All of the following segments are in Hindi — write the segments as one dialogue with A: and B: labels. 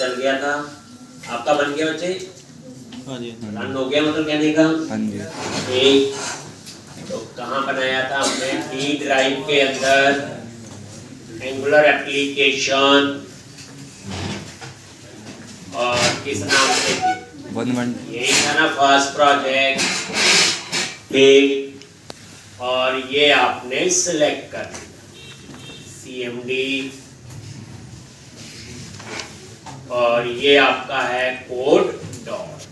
A: चल गया था। आपका बन गया बच्चे?
B: हाँ जी।
A: रन हो गया मतलब कहने का?
B: हाँ जी।
A: ठीक। तो कहाँ बनाया था हमने? डी ड्राइव के अंदर एंगुलर एप्लीकेशन, और किस नाम से थी?
B: 1
A: यही था ना फर्स्ट प्रोजेक्ट। ठीक। और ये आपने सिलेक्ट कर लिया CMD, और ये आपका है कोड डॉट।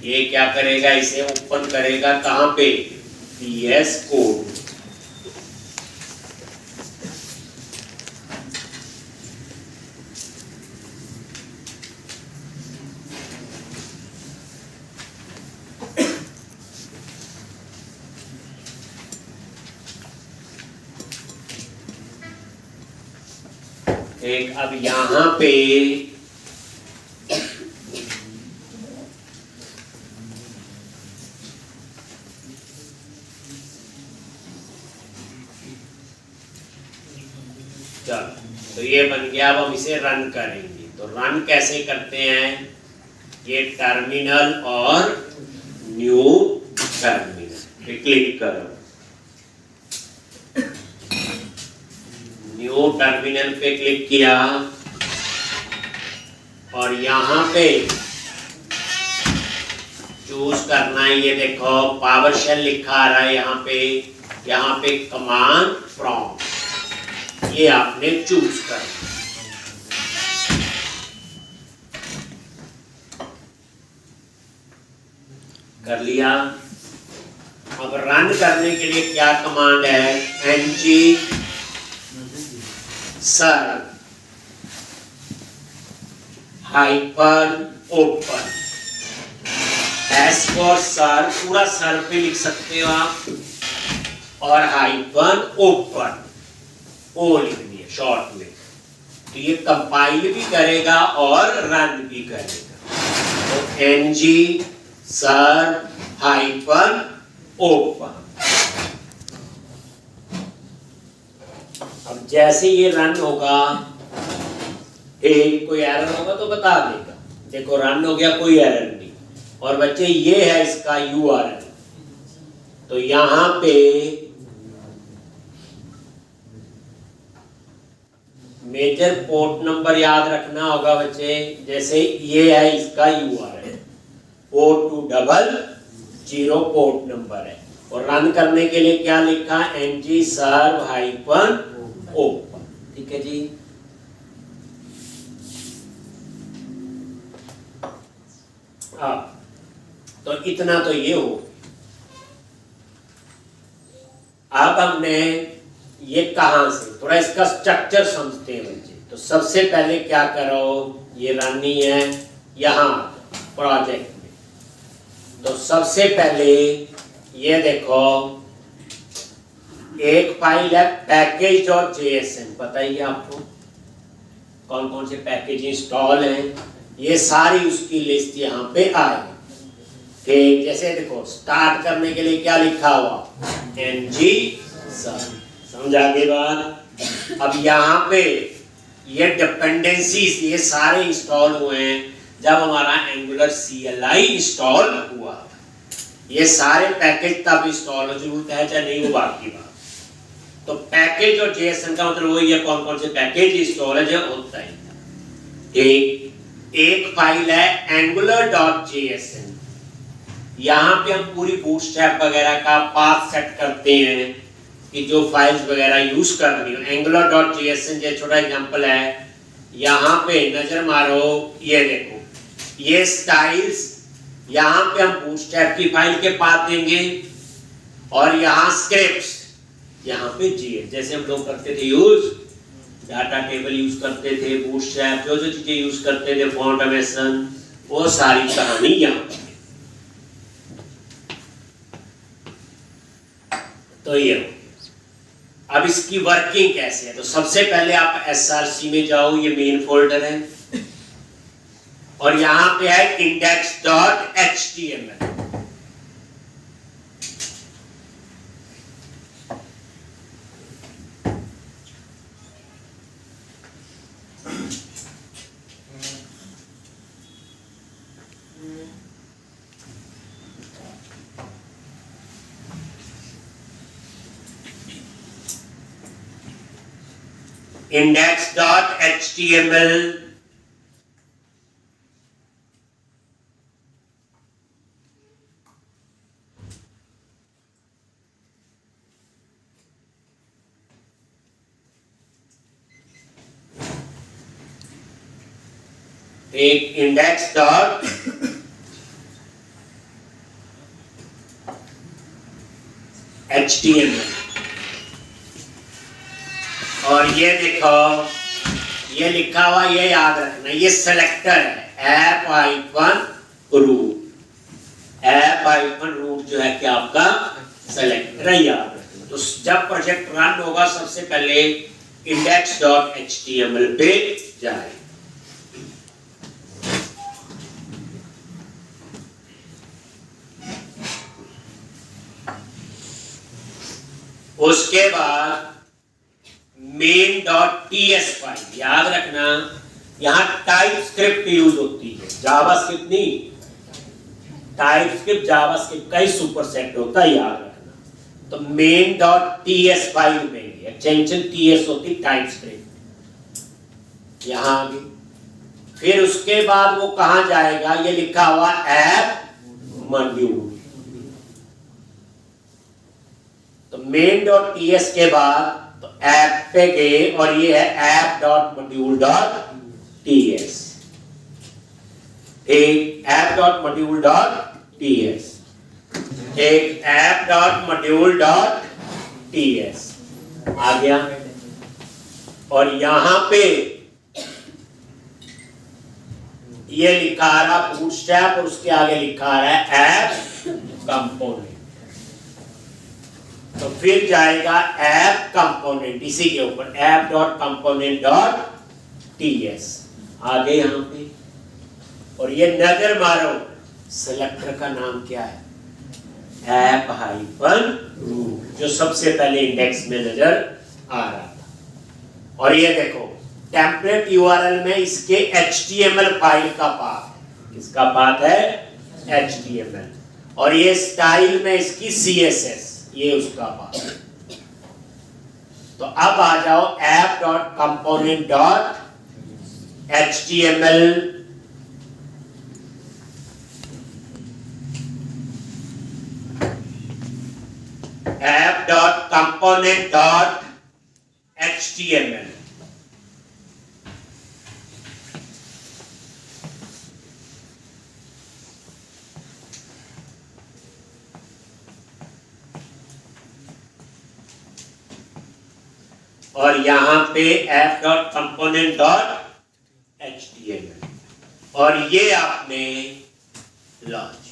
A: ये क्या करेगा? इसे ओपन करेगा कहाँ पे? PS code. एक अब यहां पे चलो, तो ये बन गया। अब हम इसे रन करेंगे। तो रन कैसे करते हैं? ये टर्मिनल और न्यू टर्मिनल पे क्लिक करो। न्यू टर्मिनल पे क्लिक किया और यहाँ पे चूज करना है। ये देखो पावर शेल लिखा आ रहा है यहाँ पे कमांड प्रॉम्प्ट, ये आपने चूज करना। कर लिया। अब रन करने के लिए क्या कमांड है? ng sir hyphen open. S for sir, पूरा सर पे लिख सकते हो आप, और हाइफन ओपन, ओ लिखनी है शॉर्ट में। तो ये कंपाइल भी करेगा और रन भी करेगा। तो ng सर हाइफन ओपन। अब जैसे ये रन होगा, कोई एरर होगा तो बता देगा। देखो रन हो गया, कोई एरर नहीं। और बच्चे ये है इसका URL। तो यहां पे मेजर पोर्ट नंबर याद रखना होगा बच्चे। जैसे ये है इसका URL, 4200 पोर्ट नंबर है। और रन करने के लिए क्या लिखा? ng serve hyphen open. ठीक है जी। तो इतना तो ये हो। अब हमने ये कहां से, थोड़ा इसका स्ट्रक्चर समझते हैं बच्चे। तो सबसे पहले क्या करो, ये रनी है यहां प्रोजेक्ट में। तो सबसे पहले ये देखो, एक फाइल है package.jsn। बताइए आपको कौन कौन से पैकेज इंस्टॉल हैं। ये सारी उसकी लिस्ट यहाँ पे आई। ठीक, जैसे देखो स्टार्ट करने के लिए क्या लिखा हुआ? ng समझ आगे बात। अब यहाँ पे ये डिपेंडेंसीज ये सारे इंस्टॉल हुए हैं जब हमारा एंगुलर CLI इंस्टॉल हुआ। ये सारे पैकेज तब इंस्टॉल हो, जरूरत है चाहे नहीं, वो बाकी बात। तो पैकेज और JSON का मतलब वही है, कौन कौन से पैकेज इंस्टॉल है जो होता है। एक फाइल है angular.jsn। यहाँ पे हम पूरी बूटस्ट्रैप वगैरह का पाथ सेट करते हैं कि जो फाइल्स वगैरह यूज करनी हो। angular.jsn जो छोटा एग्जांपल है, यहाँ पे नजर मारो, ये देखो ये स्टाइल्स, यहाँ पे हम बूटस्ट्रैप की फाइल के पाथ देंगे, और यहाँ स्क्रिप्ट्स, यहाँ पे JS जैसे हम लोग करते थे यूज, डाटा टेबल यूज करते थे, बूटस्ट्रैप जो जो चीजें यूज करते थे, फॉन्ट ऑटोमेशन, वो सारी कहानी यहाँ। तो ये अब इसकी वर्किंग कैसे है? तो सबसे पहले आप SRC में जाओ, ये मेन फोल्डर है, और यहाँ पे है index.html। index.html, एक index.html, और ये देखो ये लिखा हुआ, ये याद रखना, ये सेलेक्टर है app icon root. App icon root जो है कि आपका सेलेक्टर है, याद रखना। तो जब प्रोजेक्ट रन होगा सबसे पहले index.html पे जाए। उसके बाद main.ts फाइल, याद रखना यहां टाइपस्क्रिप्ट यूज होती है, जावास्क्रिप्ट नहीं। टाइपस्क्रिप्ट जावास्क्रिप्ट का ही सुपरसेट होता है, याद रखना। तो main.ts फाइल में एक्सटेंशन ts होती, टाइपस्क्रिप्ट यहां आ गई। फिर उसके बाद वो कहां जाएगा, ये लिखा हुआ ऐप मॉड्यूल। तो main.ts के बाद तो ऐप पे गए और ये है app.module.ts, एक app.module.ts, एक app.module.ts आ गया। और यहां पे ये लिखा रहा बूटस्ट्रैप और उसके आगे लिखा रहा है ऐप कंपोनेंट। तो फिर जाएगा ऐप कंपोनेंट, इसी के ऊपर app.component.ts आगे यहां पे। और ये नजर मारो सेलेक्टर का नाम क्या है, ऐप हाइफन रूट, जो सबसे पहले इंडेक्स में नजर आ रहा था। और ये देखो टेम्पलेट यूआरएल में इसके HTML फाइल का पाथ है, किसका पाथ है, HTML। और ये स्टाइल में इसकी CSS, ये उसका पाथ है। तो अब आ जाओ app.component.html, app.component.html। और यहां पे app.component.html, और ये आपने लॉन्च।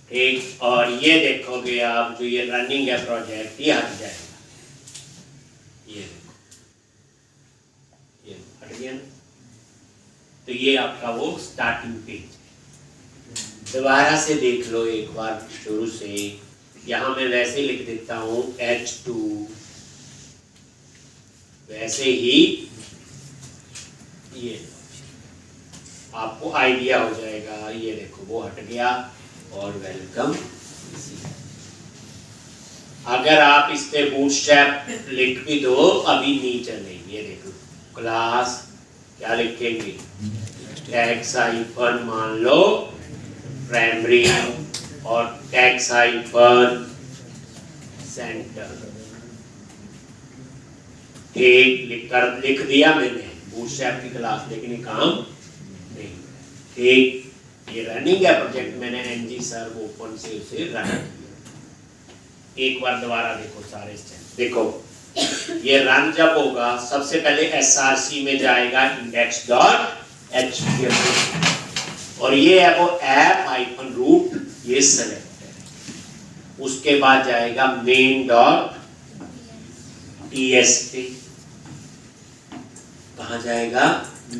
A: ठीक, और ये देखोगे आप जो ये रनिंग है प्रोजेक्ट, ये हट जाएगा, ये देखो ये हट गया ना। तो ये आपका वो स्टार्टिंग पेज है। दोबारा से देख लो एक बार शुरू से। यहां मैं वैसे लिख देता हूं H2, वैसे ही ये आपको आइडिया हो जाएगा। ये देखो वो हट गया और वेलकम। अगर आप इस पे बूटस्ट्रैप लिख भी दो अभी नहीं चलेगी। ये देखो क्लास क्या लिखेंगे, टैग्स हाइफन मान लो प्राइमरी और टैग्स हाइफन सेंटर। ठीक लिख दिया मैंने बूटस्ट्रैप की क्लास, लेकिन ये काम नहीं। ठीक, ये रनिंग है प्रोजेक्ट, मैंने ng सर्व ओपन से उसे रन किया। एक बार दोबारा देखो सारे स्टेप। देखो ये रन जब होगा सबसे पहले src में जाएगा index.html, और ये है वो ऐप हाइफन रूट, ये सेलेक्ट है। उसके बाद जाएगा main.ts पे, कहाँ जाएगा,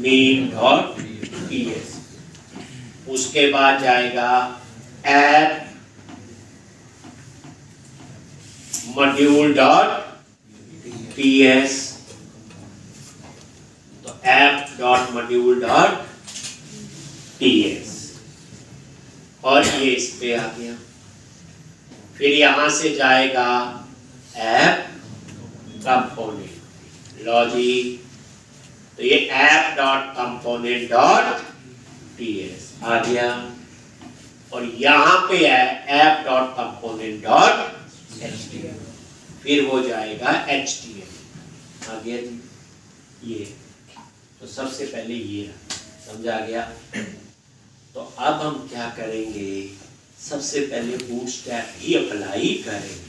A: main.ts। उसके बाद जाएगा ऐप module.ts, तो app.module.ts। और ये इस पे आ गया। फिर यहां से जाएगा ऐप कंपोनेंट लॉजिक, तो ये app dot component dot TS आ गया। और यहां पे है app dot component dot HTML, फिर वो जाएगा एचटीएमएल आ गया जी। ये तो सबसे पहले ये समझा गया। तो अब हम क्या करेंगे, सबसे पहले बूटस्ट्रैप ही अप्लाई करेंगे।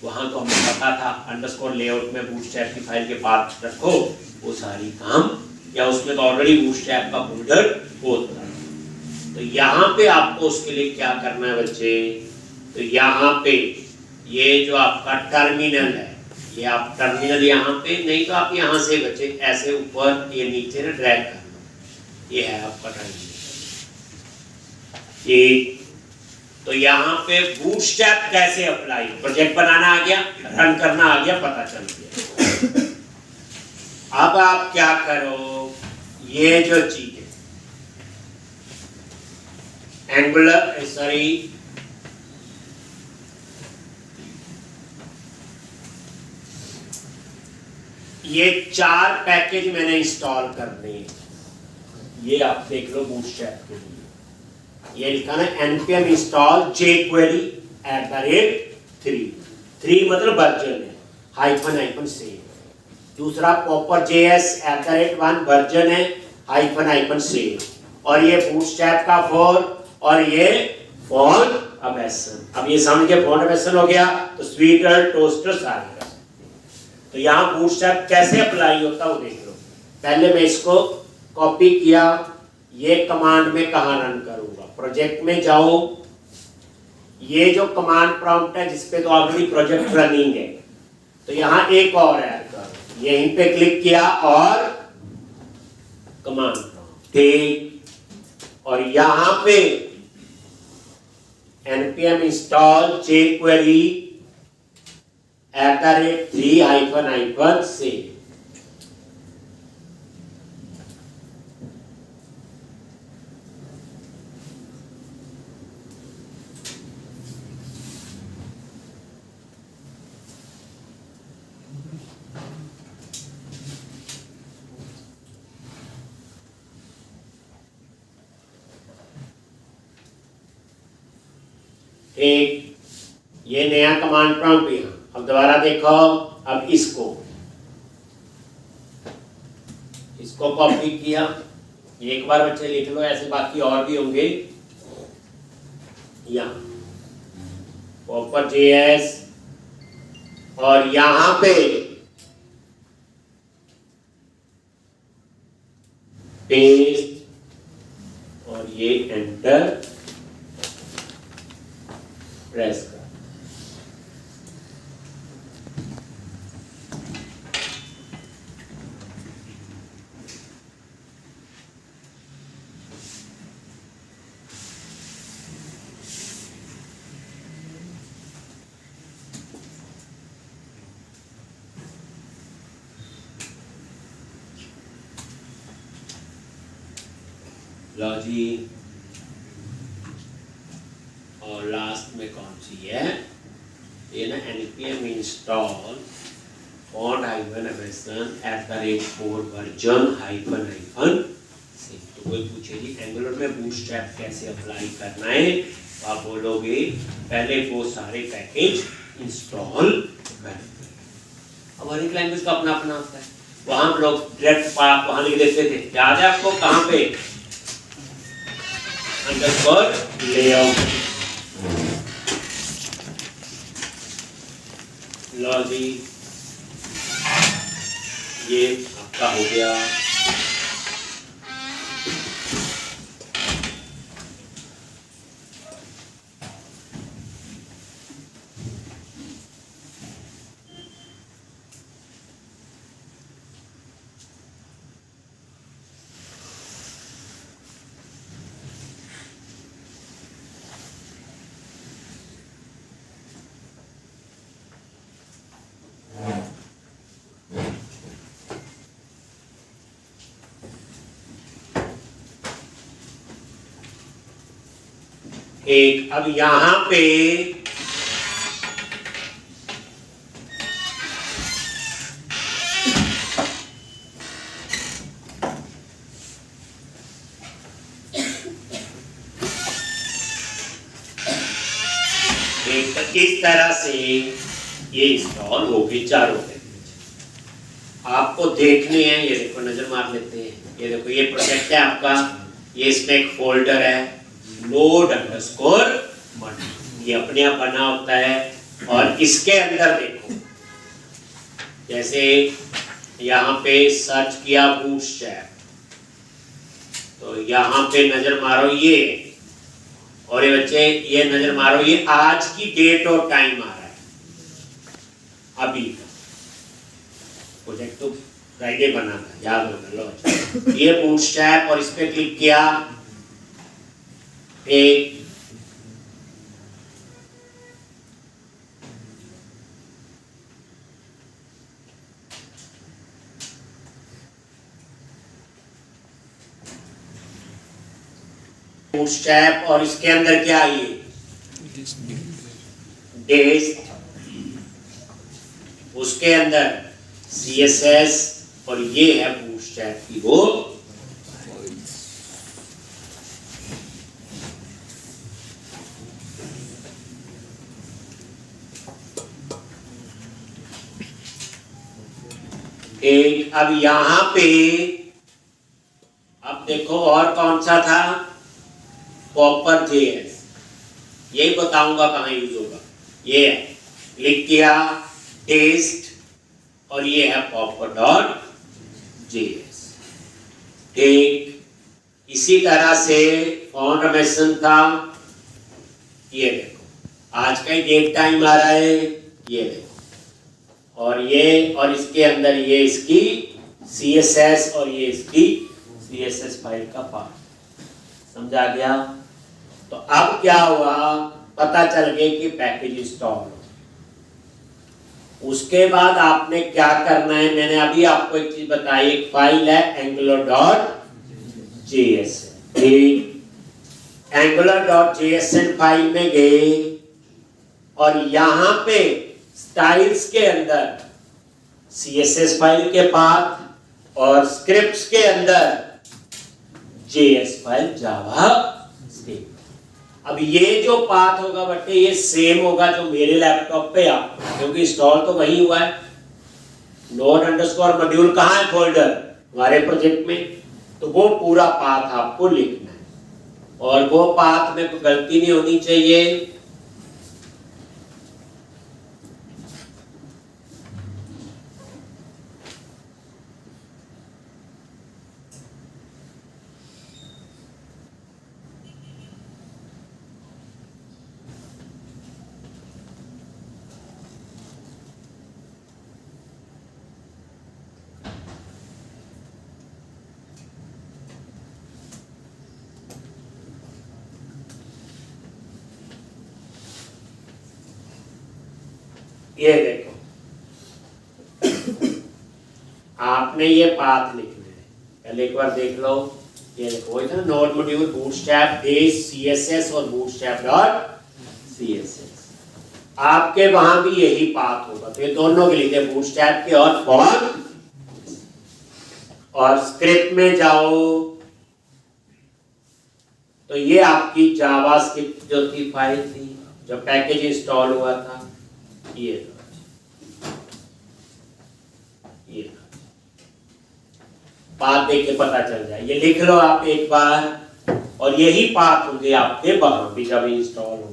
A: वहां तो हमें पता था अंडरस्कोर लेआउट में बूटस्ट्रैप की फाइल के पाथ रखो, वो सारी काम, या उसमें तो ऑलरेडी बूटस्ट्रैप का फोल्डर होता है। तो यहाँ पे आपको उसके लिए क्या करना है बच्चे, तो यहाँ पे ये जो आपका टर्मिनल है, ये आप टर्मिनल यहाँ पे, नहीं तो आप यहाँ से बच्चे ऐसे ऊपर ये नीचे ना ड्रैग करना, ये है आपका टर्मिनल। ये तो यहाँ पे बूटस्ट्रैप कैसे अप्लाई, प्रोजेक्ट बनाना आ गया, रन करना आ गया, पता चल गया। अब आप क्या करो, ये जो चीज है एंगुलर सॉरी ये 4 पैकेज मैंने इंस्टॉल करने हैं। ये आप देख लो बूटस्ट्रैप के लिए, ये लिखा ना npm install jQuery @3 मतलब वर्जन है, हाइफन सेव। दूसरा popper.js @1 वर्जन है, हाइफन सेव। और ये बूटस्ट्रैप का फॉर्म, और ये फॉन्ट अबेसन। अब ये समझ के फॉन्ट अबेसन हो गया तो स्वीटर टोस्टर आ गया। तो यहाँ बूटस्ट्रैप कैसे अप्लाई होता है वो देख लो। पहले मैं इसको कॉपी किया, ये कमांड में कहाँ रन करूंगा, प्रोजेक्ट में जाओ, ये जो कमांड प्रॉम्प्ट है जिसपे तो ऑलरेडी प्रोजेक्ट रनिंग है, तो यहाँ एक और ऐड करो, यहीं पे क्लिक किया और कमांड प्रॉम्प्ट, ठीक। और यहाँ पे npm install jQuery @3 एक ये नया कमांड प्रॉम्प्ट यहाँ। अब दोबारा देखो, अब इसको कॉपी किया, एक बार बच्चे लिख लो, ऐसे बाकी और भी होंगे। यहाँ popper.js और यहाँ पे पेस्ट और ये एंटर प्रेस कर। लॉजिक और लास्ट में कौन सी है, ये ना npm install font -abstraction @4 version -c। तो कोई पूछे जी एंगुलर में बूटस्ट्रैप कैसे अप्लाई करना है, तो आप बोलोगे पहले वो सारे पैकेज इंस्टॉल कर। अब हर एक लैंग्वेज का अपना अपना होता है, वहां हम लोग डायरेक्ट वहां लिख देते थे, याद है आपको कहां पे, अंडरस्कोर लेआउट लॉजिक, ये आपका हो गया। एक अब यहां पे एक इस तरह से ये इंस्टॉल हो गई चारों पे। आपको देखने हैं, ये देखो नजर मार लेते हैं। ये देखो ये प्रोजेक्ट है आपका, ये इसमें एक फोल्डर है node_money, ये अपने आप बना होता है। और इसके अंदर देखो, जैसे यहाँ पे सर्च किया बूटस्ट्रैप, तो यहाँ पे नजर मारो ये, और ये बच्चे ये नजर मारो, ये आज की डेट और टाइम आ रहा है अभी। प्रोजेक्ट तो फ्राइडे बना था, याद होगा लो अच्छा। ये बूटस्ट्रैप और इस पे क्लिक किया, एक बूटस्ट्रैप और इसके अंदर क्या है, ये डेस्ट, उसके अंदर CSS, और ये है बूटस्ट्रैप की वो एक। अब यहां पे अब देखो और कौन सा था, Popper.js, यही बताऊंगा कहां यूज होगा। ये है, क्लिक किया टेस्ट, और ये है Popper.js। ठीक इसी तरह से फॉर्मेशन था, ये देखो आज का ही डेट टाइम आ रहा है, ये देखो, और ये और इसके अंदर ये इसकी CSS और ये इसकी CSS फाइल का पार्ट। समझा गया? तो अब क्या हुआ, पता चल गया कि पैकेज इंस्टॉल हो। उसके बाद आपने क्या करना है, मैंने अभी आपको एक चीज बताई, एक फाइल है Angular.js। Angular.json फाइल में गए और यहां पे स्टाइल्स के अंदर CSS फाइल के पाथ और स्क्रिप्ट्स के अंदर JS फाइल जावा स्क्रिप्ट। अब ये जो पाथ होगा बच्चे ये सेम होगा जो मेरे लैपटॉप पे आप, क्योंकि इंस्टॉल तो वही हुआ है। node_module कहाँ है फोल्डर हमारे प्रोजेक्ट में, तो वो पूरा पाथ आपको लिखना है और वो पाथ में कोई गलती नहीं होनी चाहिए। ये देखो आपने ये पाथ लिखना है, पहले एक बार देख लो। ये देखो इधर node module bootstrap base CSS और bootstrap.css, आपके वहां भी यही पाथ होगा। तो ये दोनों के लिए बूटस्ट्रैप के और फॉर्म, और स्क्रिप्ट में जाओ तो ये आपकी जावास्क्रिप्ट जो थी फाइल थी, जो पैकेज इंस्टॉल हुआ था, ये पाथ देख के पता चल जाए, ये लिख लो आप एक बार, और यही पाथ होंगे आपके वहां भी जब इंस्टॉल होगी।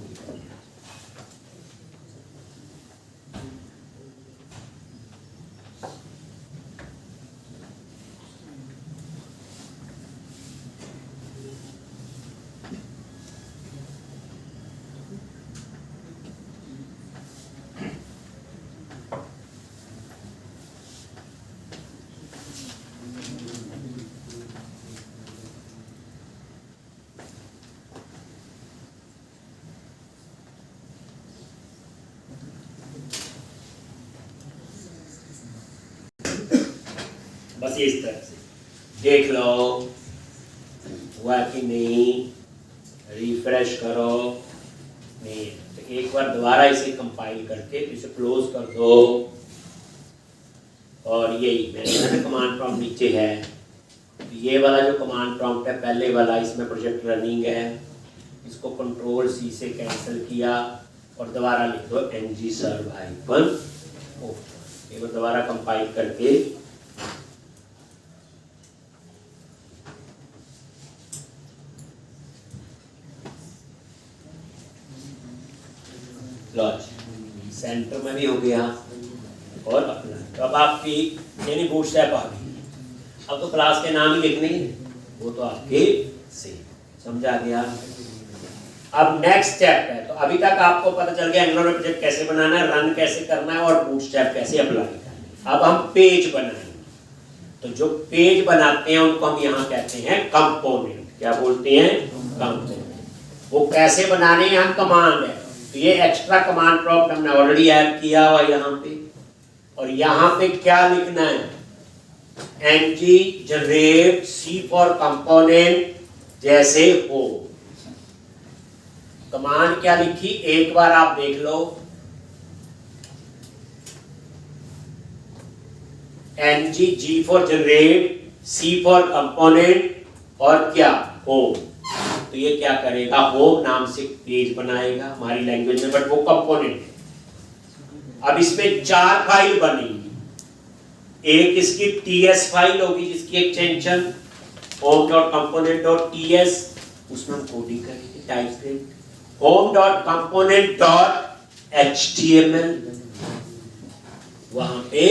A: बस इस तरह से देख लो हुआ कि नहीं, रिफ्रेश करो, नहीं। तो एक बार दोबारा इसे कंपाइल करके इसे क्लोज कर दो, और यही मैंने कमांड प्रॉम्प्ट नीचे है। ये वाला जो कमांड प्रॉम्प्ट है पहले वाला, इसमें प्रोजेक्ट रनिंग है, इसको कंट्रोल सी से कैंसिल किया और दोबारा लिख दो ng serve हाइफन ओ। एक बार दोबारा कंपाइल करके लॉज सेंटर में भी हो गया और अपना। तो अब आपकी यानी बूटस्ट्रैप आ गई। अब तो क्लास के नाम ही लिखने हैं, वो तो आपके से समझा गया। अब नेक्स्ट स्टेप है, तो अभी तक आपको पता चल गया एंगुलर में प्रोजेक्ट कैसे बनाना है, रन कैसे करना है और बूटस्ट्रैप कैसे अप्लाई करना है। अब हम पेज बनाएंगे। तो जो पेज बनाते हैं उनको हम यहाँ कहते हैं कंपोनेंट। क्या बोलते हैं? कंपोनेंट। वो कैसे बनाने हैं, हम कमांड है। तो ये एक्स्ट्रा कमांड प्रॉम्प्ट हमने ऑलरेडी ऐड किया हुआ यहाँ पे, और यहाँ पे क्या लिखना है, ng generate c for component जैसे हो। कमांड क्या लिखी एक बार आप देख लो, ng g for generate, c for component और क्या होम। तो ये क्या करेगा, होम नाम से पेज बनाएगा हमारी लैंग्वेज में, बट वो कंपोनेंट है। अब इसमें 4 फाइल बनेगी। एक इसकी ts फाइल होगी जिसकी एक्सटेंशन home.component.ts, उसमें हम कोडिंग करेंगे टाइपस्क्रिप्ट। home.component.html, वहां पे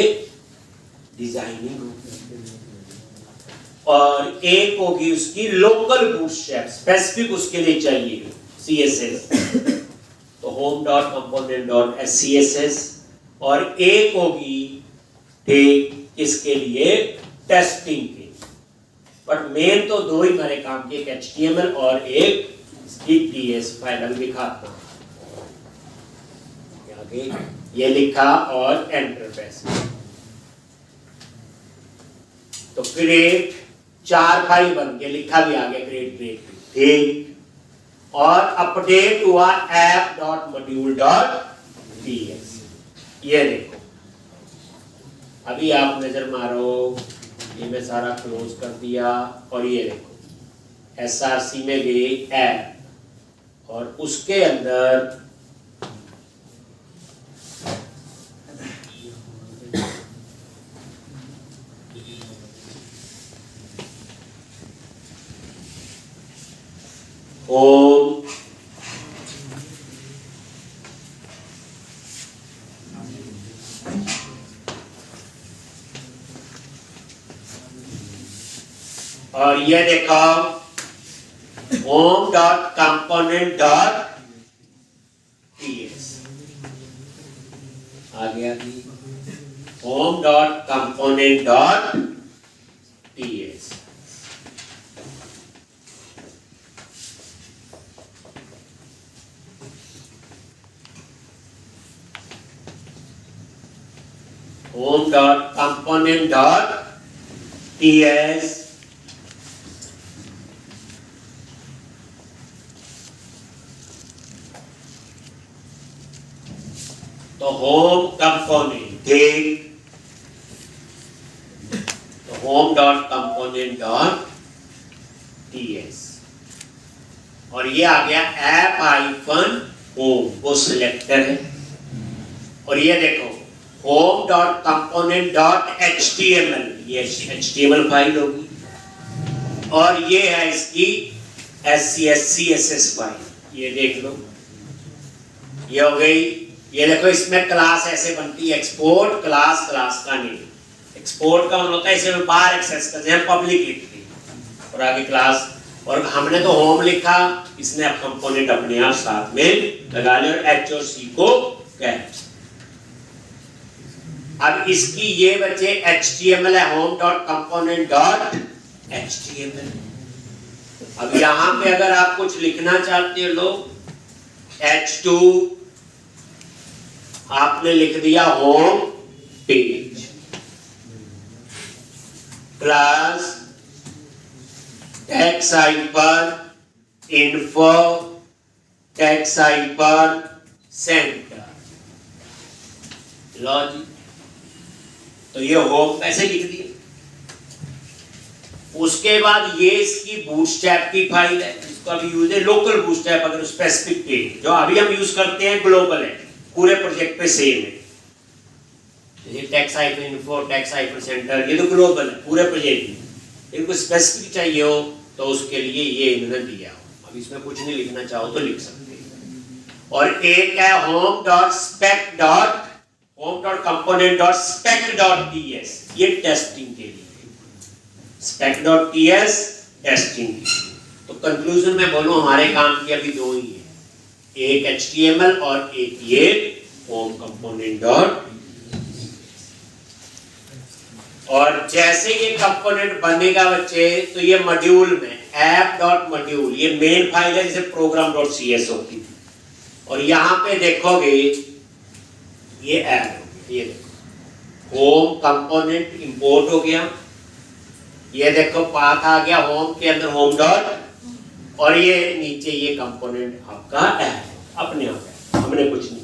A: डिजाइनिंग होगी। और एक होगी उसकी लोकल बूटस्ट्रैप, स्पेसिफिक उसके लिए चाहिए CSS, तो home.component.css। और एक होगी ठीक इसके लिए टेस्टिंग के। बट मेन तो 2 ही हमारे काम की, एक HTML और एक इसकी TS फाइल। अभी दिखाता हूं, आगे ये लिखा और एंटर प्रेस। तो क्रिएट 4 फाइल बन के लिखा भी आ गया, क्रिएट ठीक। और अपडेट हुआ app.module.ts। ये देखो, अभी आप नजर मारो, ये मैं सारा क्लोज कर दिया, और ये देखो SRC में गई ऐप, और उसके अंदर होम, और ये देखो home.component.ts आ गया जी, home.component.ts। home.component.ts। तो होम कंपोनेंट ठीक, तो home.component.ts, और ये आ गया app-home, वो सिलेक्टर है। और ये देखो home.component.html, ये HTML फाइल होगी, और ये है इसकी CSS फाइल। ये देख लो, ये हो गई। ये देखो इसमें क्लास ऐसे बनती है, एक्सपोर्ट क्लास, क्लास का नेम। एक्सपोर्ट का मतलब होता है इसे बाहर एक्सेस करते हैं, पब्लिक लिखते हैं, और आगे क्लास। और हमने तो होम लिखा, इसने अब कंपोनेंट अपने आप साथ में लगा लिया, और H और C को कह। अब इसकी ये बचे HTML है, home.component.html। अब यहां पे अगर आप कुछ लिखना चाहते हो लोग, H2 आपने लिख दिया home page, class tag side पर info टैक्स हाइफन सेंटर। लो जी, तो ये होम ऐसे लिख दिए। उसके बाद ये इसकी बूटस्ट्रैप की फाइल है, इसका भी यूज है लोकल बूटस्ट्रैप, अगर स्पेसिफिक पेज जो अभी हम यूज करते हैं ग्लोबल है, पूरे प्रोजेक्ट पे सेम है। जैसे tax hyphen info, tax hyphen centre, ये तो ग्लोबल है पूरे प्रोजेक्ट में। इनको स्पेसिफिक चाहिए हो तो उसके लिए ये इन्होंने दिया हो। अब इसमें कुछ नहीं लिखना चाहो तो लिख सकते हैं। और एक है home dot spec dot home dot component dot spec dot TS, ये टेस्टिंग के लिए। Spec dot TS testing. तो कंक्लूजन में बोलूं, हमारे काम की अभी दो ही है, एक एचटीएमएल और एक ये होम कंपोनेंट डॉट। और जैसे ये कंपोनेंट बनेगा बच्चे, तो ये मॉड्यूल में ऐप डॉट मॉड्यूल, ये मेन फाइल है जिसे program डॉट सीएस होती थी। और यहाँ पे देखोगे ये ऐप हो गया, ये देखो होम कंपोनेंट इंपोर्ट हो गया, ये देखो पाथ आ गया होम के अंदर होम डॉट, और ये नीचे ये कंपोनेंट आपका ऐप अपने आप है, हमने कुछ नहीं।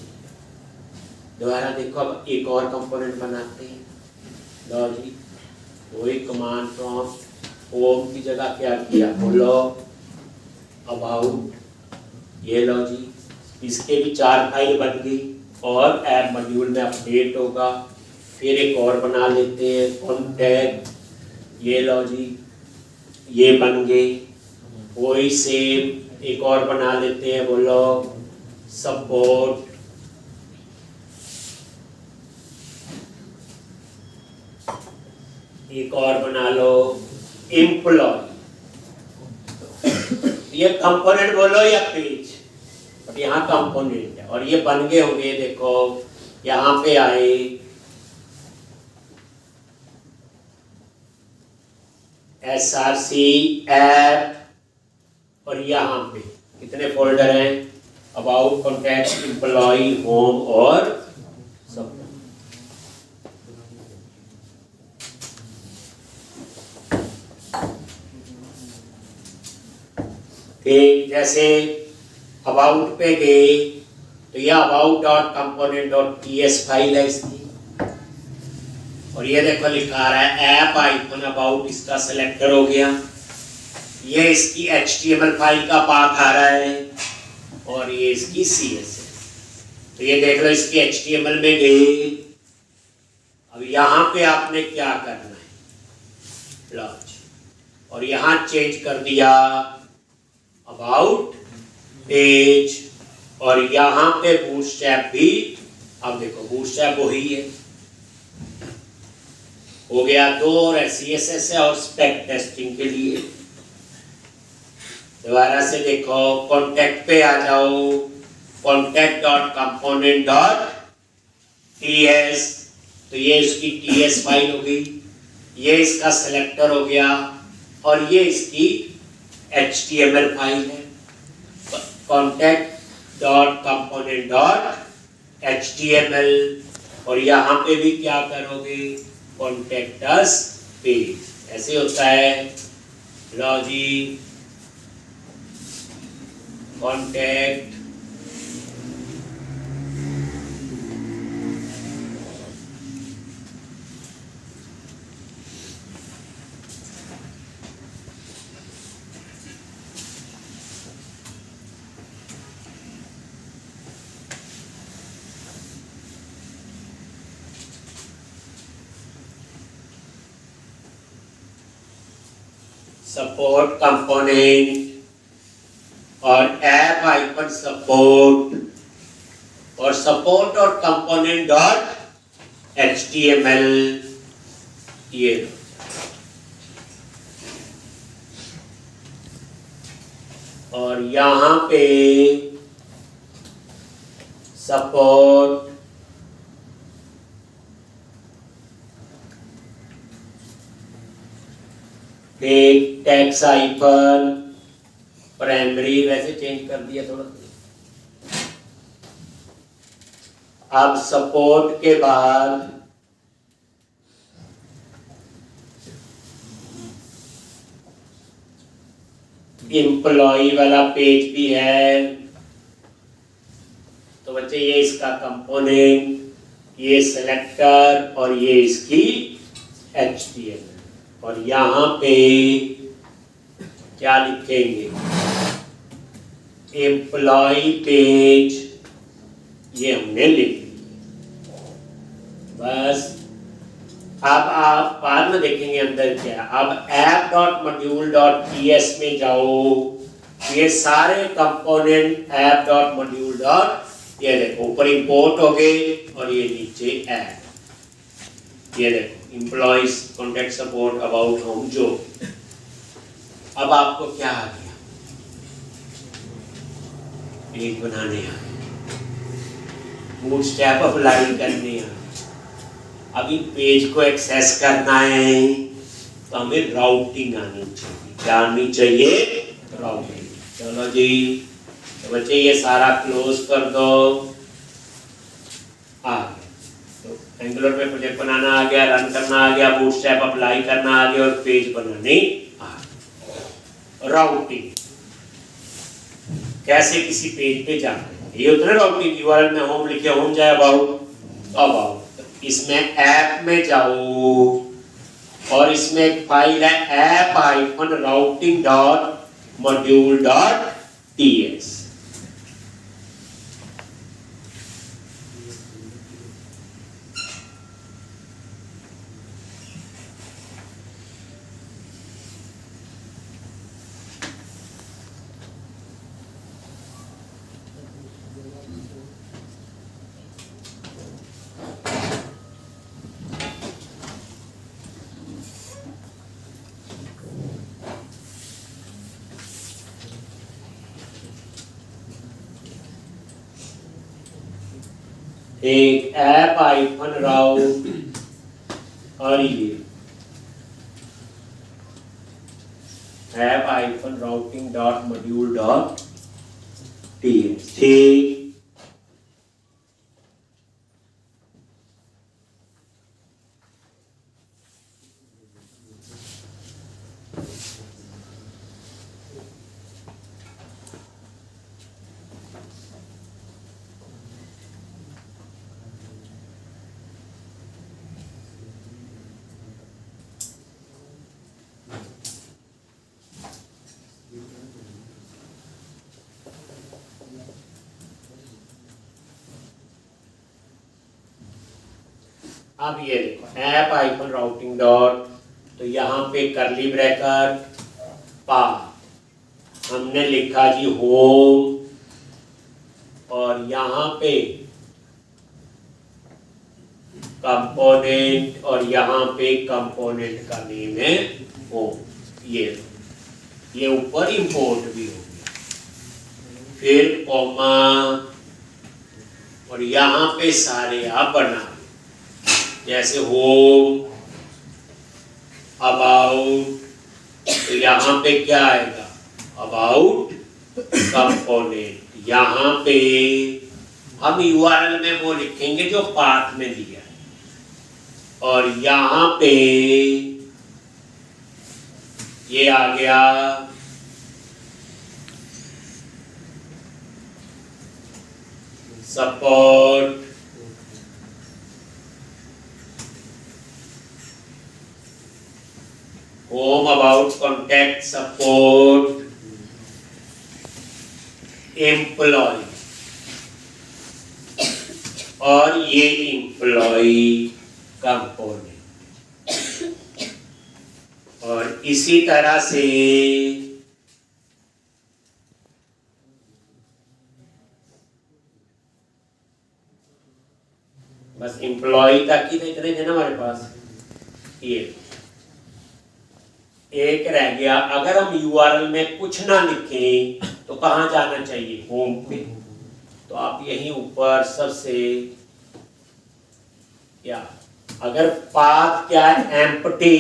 A: दोबारा देखो, अब एक और कंपोनेंट बनाते हैं। लो जी, वही कमांड प्रॉम्प्ट होम की जगह क्या किया, बोलो अबाउट, ये लो जी, इसके भी 4 फाइल बन गई और ऐप मॉड्यूल में अपडेट होगा। फिर एक और बना लेते हैं कॉन्टैक्ट, ये लो जी, ये बन गई। वही सेम एक और बना लेते हैं, बोलो सपोर्ट, एक और बना लो एम्प्लॉय। ये कंपोनेंट बोलो या पेज, अब यहाँ कंपोनेंट है और ये बन गए होंगे। देखो यहाँ पे आए, एसआरसी ऐप, और यहाँ पे कितने फोल्डर हैं, अबाउट, कॉन्टैक्ट, एम्प्लॉय, होम और सब। जैसे अबाउट पे गए तो ये about dot component dot TS file है इसकी, और ये देखो लिखा आ रहा है ऐप आइकन अबाउट, इसका सिलेक्टर हो गया। ये इसकी एचटीएमएल फाइल का पाथ आ रहा है और ये इसकी सीएसएस। तो ये देख लो, इसकी एचटीएमएल में गए। अब यहाँ पे आपने क्या करना है, लॉन्च, और यहाँ चेंज कर दिया अबाउट पेज, और यहाँ पे बूटस्ट्रैप भी, अब देखो बूटस्ट्रैप वही है, हो गया 2, और सीएसएस है और स्पेक टेस्टिंग के लिए। दोबारा से देखो, कॉन्टैक्ट पे आ जाओ, contact dot component dot TS, तो ये इसकी टीएस फाइल हो गई, ये इसका सिलेक्टर हो गया, और ये इसकी HTML फाइल है, contact dot component dot HTML, और यहाँ पे भी क्या करोगे, कॉन्टैक्ट अस पेज, ऐसे होता है। लो जी, कॉन्टैक्ट सपोर्ट कंपोनेंट, और ऐप आइकन सपोर्ट, और सपोर्ट और कंपोनेंट डॉट HTML, ये और यहाँ पे सपोर्ट, एक टैक्स हाइफन प्राइमरी, वैसे चेंज कर दिया थोड़ा। अब सपोर्ट के बाद एम्प्लॉय वाला पेज भी है, बच्चे ये इसका कंपोनेंट, ये सेलेक्टर और ये इसकी HTML। और यहाँ पे क्या लिखेंगे, एम्प्लॉय पेज, ये हमने लिख लिया। बस अब आप बाद में देखेंगे अंदर क्या। अब app.module.ts में जाओ, ये सारे कंपोनेंट app.module. ये देखो ऊपर इंपोर्ट हो गए और ये नीचे ऐड, ये देखो employees, contact support, about home, जो। अब आपको क्या आ गया, पेज बनाने आ गया, बूटस्ट्रैप अप्लाई करने आ गया। अभी पेज को एक्सेस करना है तो हमें राउटिंग आनी चाहिए। क्या आनी चाहिए? राउटिंग। चलो जी, तो बच्चे ये सारा क्लोज कर दो। आ गया, तो एंगुलर पे प्रोजेक्ट बनाना आ गया, रन करना आ गया, बूटस्ट्रैप अप्लाई करना आ गया और पेज बनाने आ गया। राउटिंग कैसे किसी पेज पे जाना है, ये होता है राउटिंग। यूआरएल में होम लिखे, होम जाए अबाउट। इसमें ऐप में जाओ और इसमें एक फाइल है app-routing.module.ts। एक app-route और ये app-routing.module.ts। ठीक, अब ये देखो app-routing. तो यहाँ पे करली ब्रैकेट पाथ हमने लिखा जी होम, और यहाँ पे कंपोनेंट, और यहाँ पे कंपोनेंट का नेम है होम। ये ऊपर इंपोर्ट भी हो गया, फिर कॉमा, और यहाँ पे सारे आप बना, जैसे होम, अबाउट, तो यहाँ पे क्या आएगा, अबाउट कंपोनेंट। यहाँ पे हम यूआरएल में वो लिखेंगे जो पाथ में दिया है, और यहाँ पे ये आ गया support, home, about, contact, support, employ, और ये एम्प्लॉय कंपोनेंट। और इसी तरह से बस एम्प्लॉय तक ही इतने थे ना हमारे पास। ये एक रह गया, अगर हम यूआरएल में कुछ ना लिखें तो कहाँ जाना चाहिए, होम पे। तो आप यहीं ऊपर सबसे क्या, अगर पाथ क्या है एम्प्टी,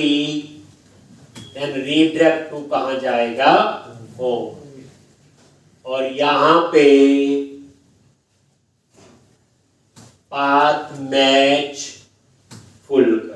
A: देन रीडायरेक्ट टू कहाँ जाएगा, होम। और यहाँ पे पाथ मैच फुल कर,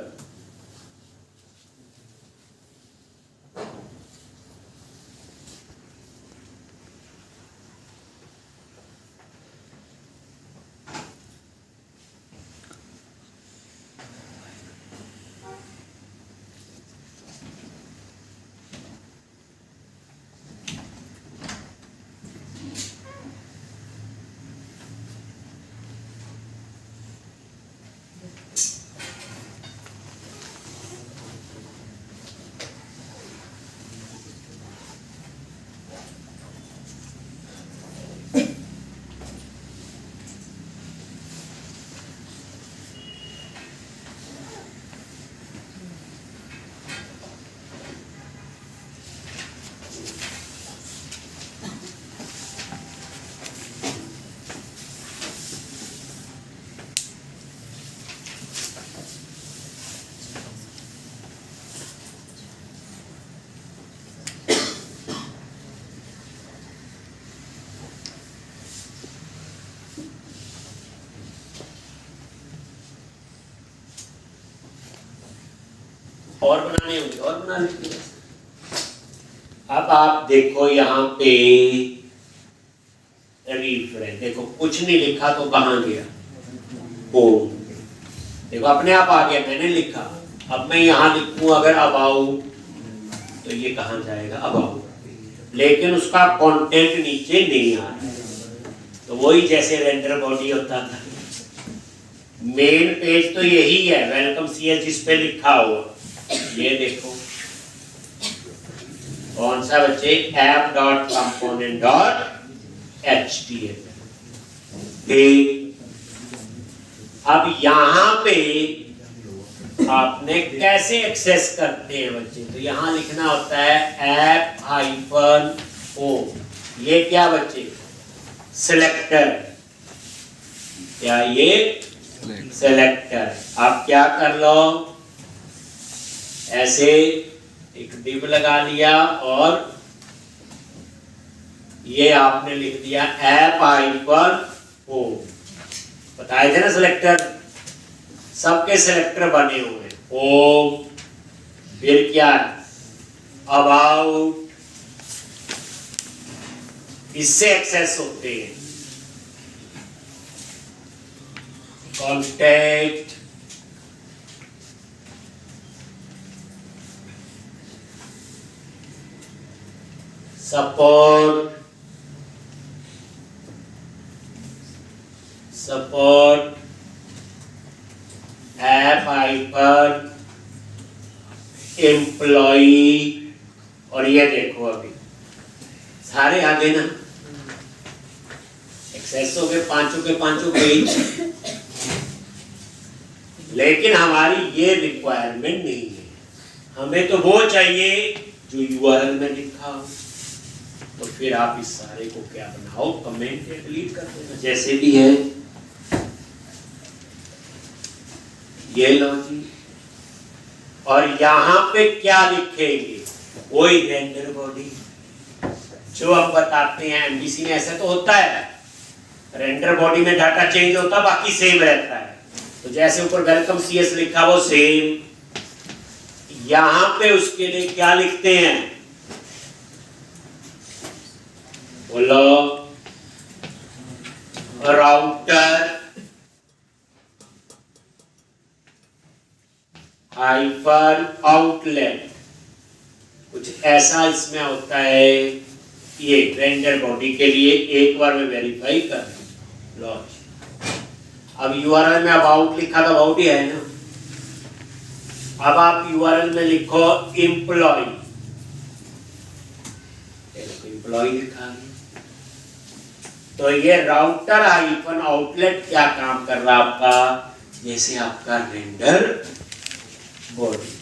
A: और बनाने होंगे और बना लेंगे। अब आप देखो यहाँ पे रिफरेंस, देखो कुछ नहीं लिखा तो कहाँ गया, होम। देखो अपने आप आ गया, मैंने लिखा। अब मैं यहाँ लिखूं अगर अबाउट, तो ये कहाँ जाएगा, अबाउट, लेकिन उसका कंटेंट नीचे नहीं आ रहा। तो वही जैसे रेंडर बॉडी होता था, मेन पेज तो यही है, वेलकम सीएस जिस पे लिखा हुआ। ये देखो कौन सा बच्चे, app.component.html। अब यहाँ पे आपने कैसे एक्सेस करते हैं बच्चे, तो यहाँ लिखना होता है app-o। ये क्या बच्चे, सिलेक्टर, क्या ये सिलेक्टर। आप क्या कर लो, ऐसे एक डिव लगा लिया और ये आपने लिख दिया app-o। बताए थे ना सिलेक्टर, सबके सिलेक्टर बने हुए हैं। होम, फिर क्या, अबाउट, इससे एक्सेस होते हैं। Contact, support, support, app-, employee, और ये देखो अभी सारे आ गए ना, एक्सेस हो गए पांचों के पांचों पेज। लेकिन हमारी ये रिक्वायरमेंट नहीं है, हमें तो वो चाहिए जो यूआरएल में लिखा हो। तो फिर आप इस सारे को क्या बनाओ, कमेंट या डिलीट कर देना, जैसे भी है। ये लो जी, और यहाँ पे क्या लिखेंगे, वही रेंडर बॉडी जो हम बताते हैं। एमबीसी में ऐसा तो होता है, रेंडर बॉडी में डाटा चेंज होता, बाकी सेम रहता है। तो जैसे ऊपर वेलकम सीएस लिखा वो सेम, यहाँ पे उसके लिए क्या लिखते हैं, बोलो, राउटर हाइपर आउटलेट, कुछ ऐसा इसमें होता है। ये रेंडर बॉडी के लिए एक बार मैं वेरीफाई कर लो। अब यूआरएल में अबाउट लिखा था, अबाउट ही है ना। अब आप यूआरएल में लिखो एम्प्लॉय, एम्प्लॉय लिखा है। तो ये राउटर हाइफन आउटलेट क्या काम कर रहा है आपका, जैसे आपका रेंडर बॉडी।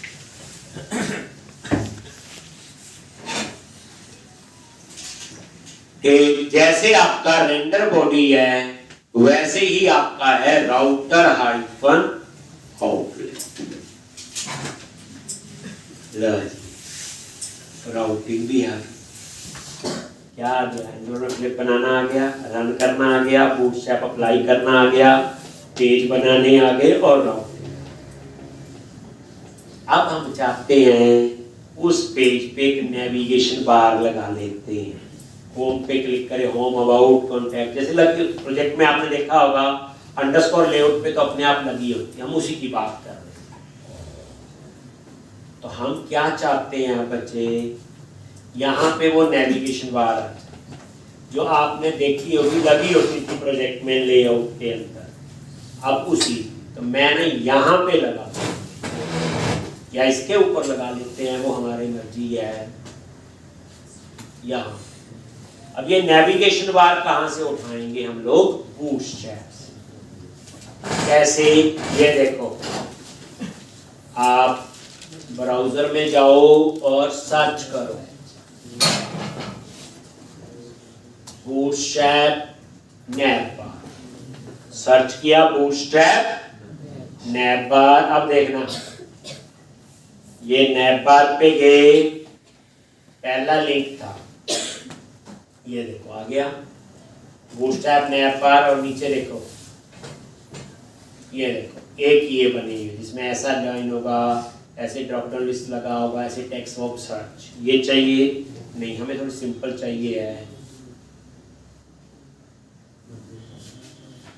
A: जैसे आपका रेंडर बॉडी है वैसे ही आपका है राउटर हाइफन आउटलेट। राउटिंग भी आ गई, क्या आ गया, एंड्रॉइड फ्लिप बनाना आ गया, रन करना आ गया, बूटस्ट्रैप अप्लाई करना आ गया, पेज बनाने आ गए और राउटिंग। अब हम चाहते हैं उस पेज पे एक नेविगेशन बार लगा लेते हैं। होम पे क्लिक करें, होम, अबाउट, कॉन्टैक्ट, जैसे लगी प्रोजेक्ट में आपने देखा होगा अंडरस्कोर लेआउट पे तो अपने आप लगी होती है, हम उसी की बात कर रहे हैं। तो हम क्या चाहते हैं बच्चे, यहाँ पे वो नेविगेशन बार जो आपने देखी होगी, लगी होती थी प्रोजेक्ट में लेआउट के अंदर, अब उसी। तो मैं ना यहाँ पे लगा या इसके ऊपर लगा लेते हैं, वो हमारी मर्जी है। यहाँ अब ये नेविगेशन बार कहाँ से उठाएंगे हम लोग? बूटस्ट्रैप से। कैसे? ये देखो, आप ब्राउजर में जाओ और सर्च करो बूटस्ट्रैप नैवबार। सर्च किया बूटस्ट्रैप नैवबार। अब देखना, ये नैवबार पे गए, पहला लिंक था, ये देखो आ गया बूटस्ट्रैप नैवबार। और नीचे देखो, ये देखो एक ये बनी हुई जिसमें ऐसा जॉइन होगा, ऐसे ड्रॉप डाउन लिस्ट लगा होगा, ऐसे टेक्स्ट बॉक्स सर्च। ये चाहिए नहीं, हमें थोड़ी सिंपल चाहिए है,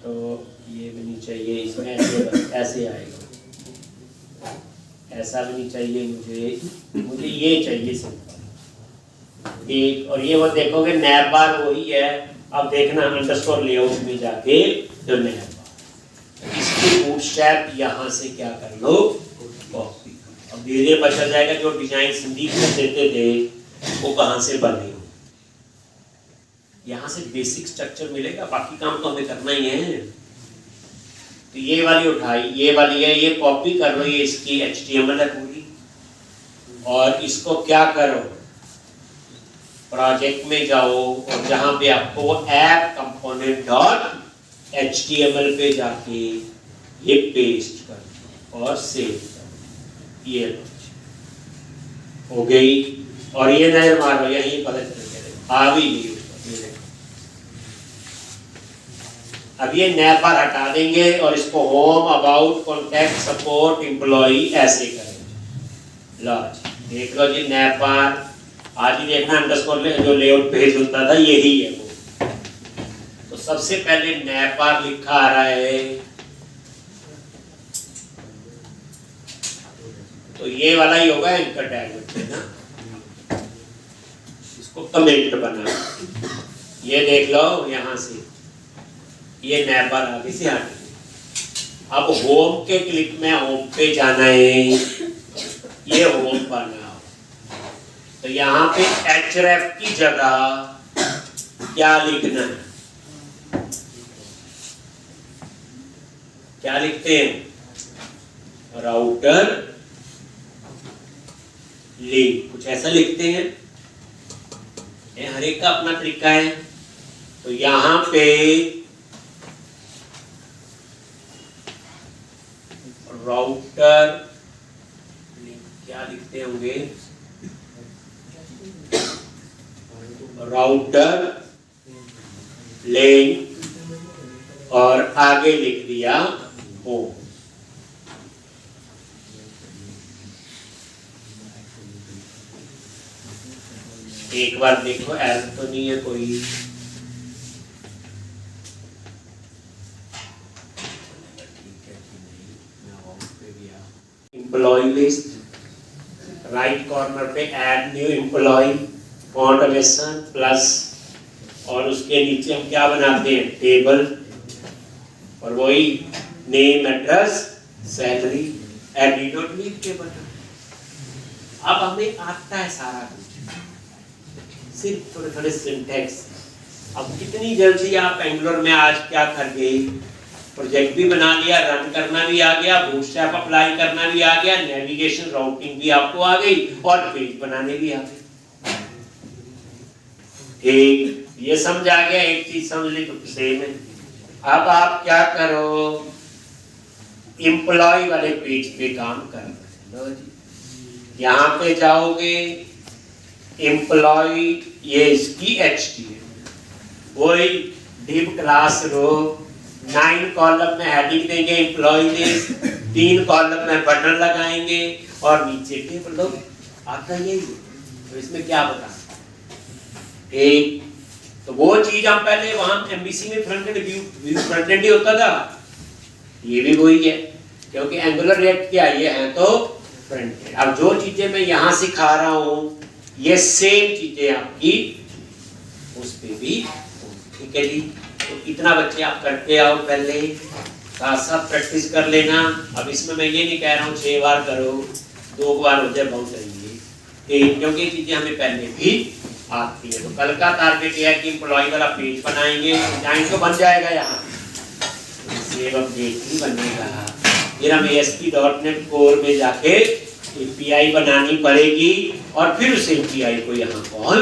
A: तो ये भी नहीं चाहिए, इसमें ऐसे आएगा। ऐसा भी नहीं चाहिए मुझे ये चाहिए सिंपल एक। और ये वो देखोगे नैवबार वही है। अब देखना अंडरस्कोर लेआउट में जाके जो नैवबार, इसकी बूटस्ट्रैप यहाँ से क्या कर लो? कॉपी। अब धीरे धीरे पता चल जाएगा जो डिजाइन संदीप में देते थे वो कहाँ से बने हो। यहाँ से बेसिक स्ट्रक्चर मिलेगा, बाकी काम तो हमें करना ही है। तो ये वाली उठाई, ये वाली है, ये कॉपी कर लो, ये इसकी HTML है पूरी। और इसको क्या करो, प्रोजेक्ट में जाओ और जहां पे आपको ऐप कंपोनेंट डॉट HTML पे जाके ये पेस्ट कर और सेव कर। ये हो गई। और ये नजर मारो, यही पता चल गया आ भी गई। अब ये नैवबार हटा देंगे और इसको home, about, contact, support, employee ऐसे करेंगे। लो देख लो जी नैवबार। आज ही देखना अंडरस्कोर जो लेआउट पेज होता था यही है वो। तो सबसे पहले नैवबार लिखा आ रहा है, तो ये वाला ही होगा एंकर टैग ना। इसको कमेंट बना, ये देख लो यहाँ से ये नैवबार आगे से हट। अब होम के क्लिक में होम पे जाना है, ये होम बनाओ। तो यहाँ पे href की जगह क्या लिखना है? क्या लिखते हैं? राउटर लिंक, कुछ ऐसा लिखते हैं। हर एक का अपना तरीका है। तो यहाँ पे राउटर लिंक क्या लिखते होंगे? राउटर लिंक और आगे लिख दिया होम। एक बार देखो एरर तो नहीं है कोई। एम्प्लॉय लिस्ट, राइट कॉर्नर पे add new employ, automation plus, और उसके नीचे हम क्या बनाते हैं? टेबल। और वही name, address, salary, edit leave के बटन। अब हमें आता है सारा कुछ, सिर्फ थोड़े थोड़े सिंटैक्स। अब कितनी जल्दी आप एंगुलर में आज क्या कर गए? प्रोजेक्ट भी बना लिया, रन करना भी आ गया, बूटस्ट्रैप अप्लाई करना भी आ गया, नेविगेशन राउटिंग भी आपको आ गई और पेज बनाने भी आ गए। ठीक, ये समझ आ गया। एक चीज समझ ली तो सेम है। अब आप क्या करो, एम्प्लॉय वाले पेज पे काम कर रहे हैं। यहाँ पे जाओगे, एम्प्लॉय, ये इसकी HTML, वही डिव क्लास रो, 9 कॉलम में हेडिंग देंगे एम्प्लॉय नेम, 3 कॉलम में बटन लगाएंगे और नीचे टेबल लोग आता यही। तो इसमें क्या बता एक, तो वो चीज हम पहले वहां MVC में front end view front and he होता था, ये भी वही है क्योंकि एंगुलर रिएक्ट क्या ये है तो फ्रंट एंड। अब जो चीजें मैं यहाँ सिखा रहा हूँ ये सेम चीजें आपकी उस पे भी, ठीक है जी। तो इतना बच्चे आप करते आओ पहले। साथ साथ प्रैक्टिस कर लेना। अब इसमें मैं ये नहीं कह रहा हूँ 6 बार करो, 2 बार हो जाए बहुत है ये, ठीक, क्योंकि ये चीज़ें हमें पहले भी आती है। तो कल का टारगेट ये है कि एम्प्लॉय वाला पेज बनाएंगे, डिजाइन तो बन जाएगा यहाँ, सेव अपडेट भी बनेगा, फिर हम ASP.NET कोर में जाके API बनानी पड़ेगी और फिर उस API को यहाँ कॉल